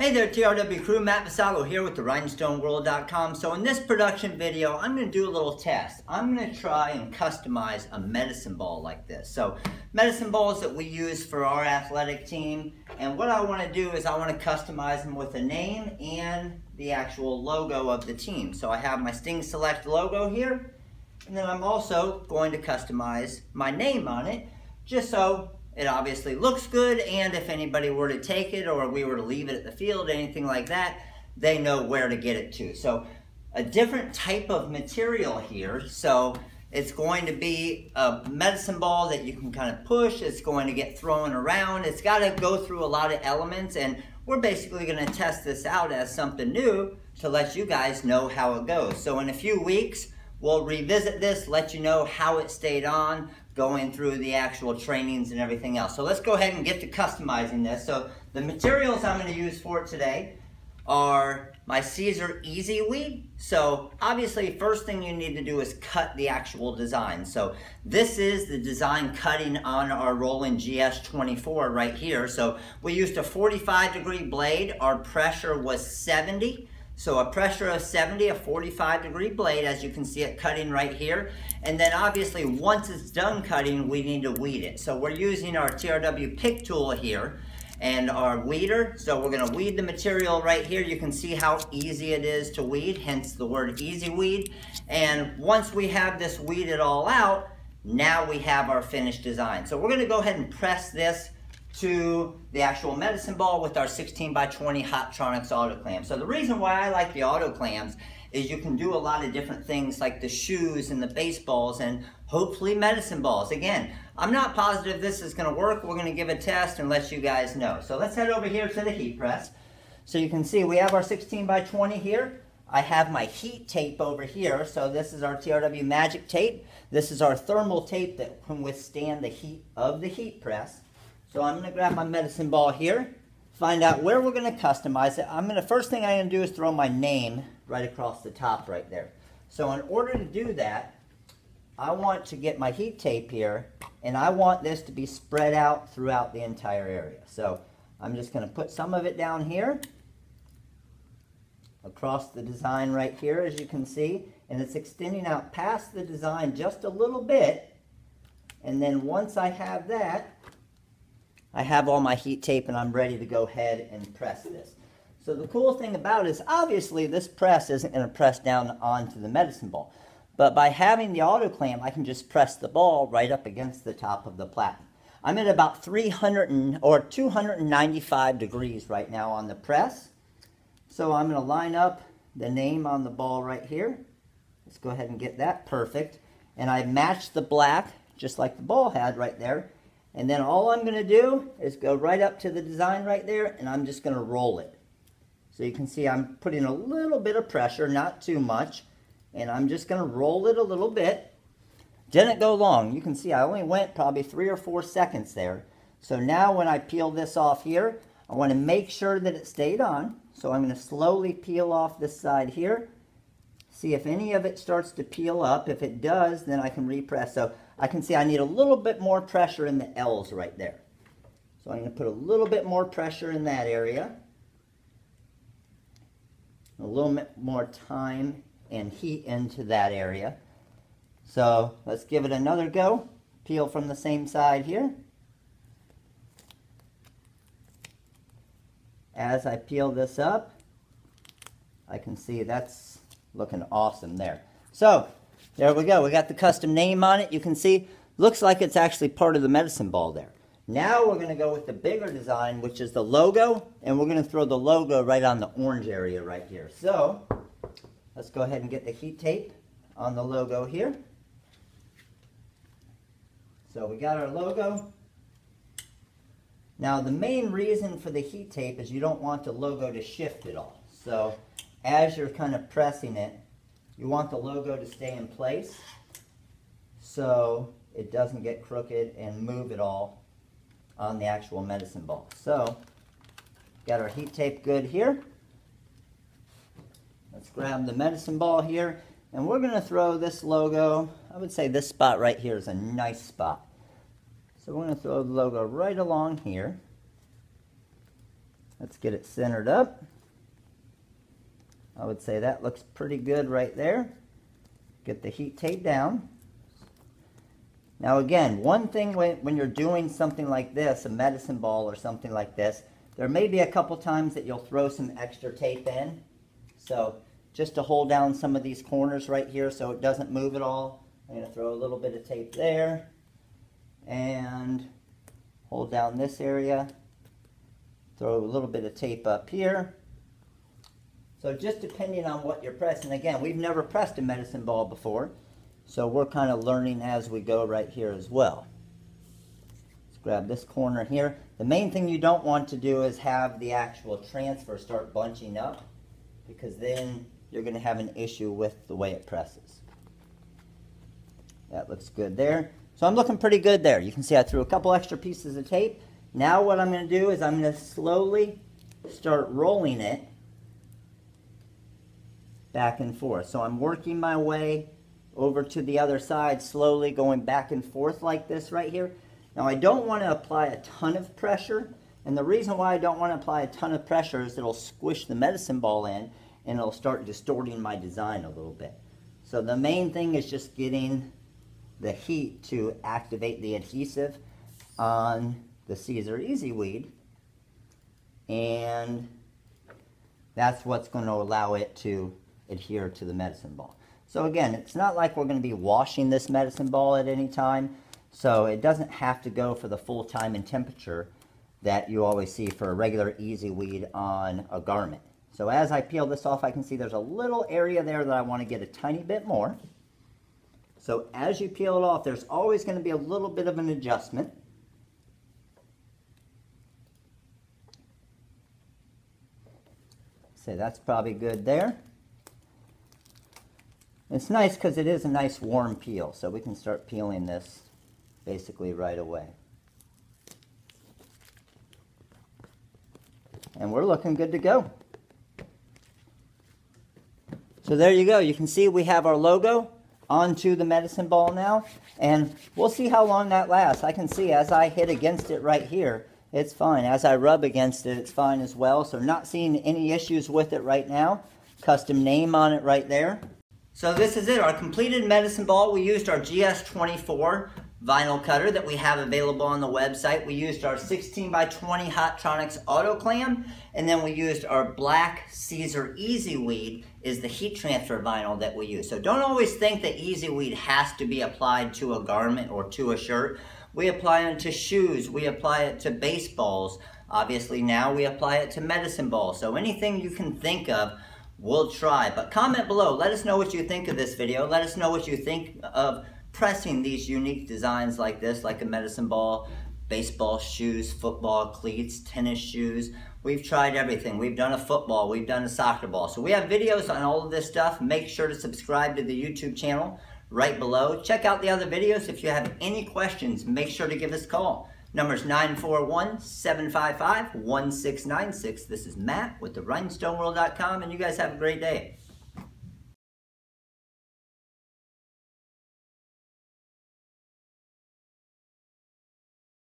Hey there, TRW crew, Matt Vassallo here with the RhinestoneWorld.com. So in this production video, I'm going to do a little test. I'm going to try and customize a medicine ball like this. So medicine balls that we use for our athletic team. And what I want to do is I want to customize them with a name and the actual logo of the team. So I have my Sting Select logo here. And then I'm also going to customize my name on it, just so it obviously looks good, and if anybody were to take it or we were to leave it at the field, anything like that, they know where to get it to. So a different type of material here. So it's going to be a medicine ball that you can kind of push. It's going to get thrown around. It's got to go through a lot of elements, and we're basically going to test this out as something new to let you guys know how it goes. So in a few weeks, we'll revisit this, let you know how it stayed on, going through the actual trainings and everything else. So let's go ahead and get to customizing this. So the materials I'm going to use for it today are my Siser Easyweed. So obviously first thing you need to do is cut the actual design. So this is the design cutting on our Roland GS24 right here. So we used a 45-degree blade. Our pressure was 70. So a pressure of 70, a 45-degree blade, as you can see it cutting right here. And then obviously once it's done cutting, we need to weed it. So we're using our TRW pick tool here and our weeder. So we're gonna weed the material right here. You can see how easy it is to weed, hence the word Easyweed. And once we have this weeded all out, now we have our finished design. So we're gonna go ahead and press this to the actual medicine ball with our 16x20 Hotronix autoclamp. So the reason why I like the autoclamps is you can do a lot of different things like the shoes and the baseballs and hopefully medicine balls. Again, I'm not positive this is going to work. We're going to give a test and let you guys know. So let's head over here to the heat press. So you can see we have our 16x20 here. I have my heat tape over here. So this is our TRW Magic tape. This is our thermal tape that can withstand the heat of the heat press. So I'm going to grab my medicine ball here, find out where we're going to customize it. First thing I'm going to do is throw my name right across the top right there. So in order to do that, I want to get my heat tape here, and I want this to be spread out throughout the entire area. So I'm just going to put some of it down here, across the design right here, as you can see, and it's extending out past the design just a little bit. And then once I have that, I have all my heat tape and I'm ready to go ahead and press this. So the cool thing about it is obviously this press isn't going to press down onto the medicine ball. But by having the auto clamp, I can just press the ball right up against the top of the platen. I'm at about 295 degrees right now on the press. So I'm going to line up the name on the ball right here. Let's go ahead and get that perfect. And I matched the black just like the ball had right there. And then all I'm going to do is go right up to the design right there, and I'm just going to roll it. So you can see I'm putting a little bit of pressure, not too much, and I'm just going to roll it a little bit. Didn't go long. You can see I only went probably 3 or 4 seconds there. So now when I peel this off here, I want to make sure that it stayed on. So I'm going to slowly peel off this side here. See if any of it starts to peel up. If it does, then I can repress. So I can see I need a little bit more pressure in the L's right there. So I'm going to put a little bit more pressure in that area. A little bit more time and heat into that area. So let's give it another go. Peel from the same side here. As I peel this up, I can see that's looking awesome there. So there we go. We got the custom name on it. You can see, looks like it's actually part of the medicine ball there. Now we're going to go with the bigger design, which is the logo, and we're going to throw the logo right on the orange area right here. So let's go ahead and get the heat tape on the logo here. So we got our logo. Now the main reason for the heat tape is you don't want the logo to shift at all. So as you're kind of pressing it, you want the logo to stay in place so it doesn't get crooked and move at all on the actual medicine ball. So, got our heat tape good here. Let's grab the medicine ball here, and we're going to throw this logo, I would say this spot right here is a nice spot. So we're going to throw the logo right along here. Let's get it centered up. I would say that looks pretty good right there. Get the heat tape down. Now again, one thing when you're doing something like this, a medicine ball or something like this, there may be a couple times that you'll throw some extra tape in. So just to hold down some of these corners right here so it doesn't move at all, I'm going to throw a little bit of tape there and hold down this area. Throw a little bit of tape up here. So just depending on what you're pressing, again, we've never pressed a medicine ball before, so we're kind of learning as we go right here as well. Let's grab this corner here. The main thing you don't want to do is have the actual transfer start bunching up, because then you're going to have an issue with the way it presses. That looks good there. So I'm looking pretty good there. You can see I threw a couple extra pieces of tape. Now what I'm going to do is I'm going to slowly start rolling it back and forth. So I'm working my way over to the other side, slowly going back and forth like this right here. Now I don't want to apply a ton of pressure, and the reason why I don't want to apply a ton of pressure is it'll squish the medicine ball in and it'll start distorting my design a little bit. So the main thing is just getting the heat to activate the adhesive on the Siser Easyweed, and that's what's going to allow it to adhere to the medicine ball. So again, it's not like we're going to be washing this medicine ball at any time, so it doesn't have to go for the full time and temperature that you always see for a regular Easyweed on a garment. So as I peel this off, I can see there's a little area there that I want to get a tiny bit more. So as you peel it off, there's always going to be a little bit of an adjustment. So that's probably good there. It's nice because it is a nice warm peel, so we can start peeling this basically right away. And we're looking good to go. So there you go. You can see we have our logo onto the medicine ball now, and we'll see how long that lasts. I can see as I hit against it right here, it's fine. As I rub against it, it's fine as well. So not seeing any issues with it right now. Custom name on it right there. So this is it, our completed medicine ball. We used our GS24 vinyl cutter that we have available on the website. We used our 16x20 Hotronix auto clam, and then we used our black Siser Easyweed is the heat transfer vinyl that we use. So don't always think that Easyweed has to be applied to a garment or to a shirt. We apply it to shoes, we apply it to baseballs. Obviously now we apply it to medicine balls. So anything you can think of, we'll try. But comment below, let us know what you think of this video. Let us know what you think of pressing these unique designs like this, like a medicine ball, baseball shoes, football cleats, tennis shoes. We've tried everything. We've done a football, we've done a soccer ball. So we have videos on all of this stuff. Make sure to subscribe to the YouTube channel right below. Check out the other videos. If you have any questions, make sure to give us a call. Number's 941-755-1696. This is Matt with the Rhinestoneworld.com, and you guys have a great day.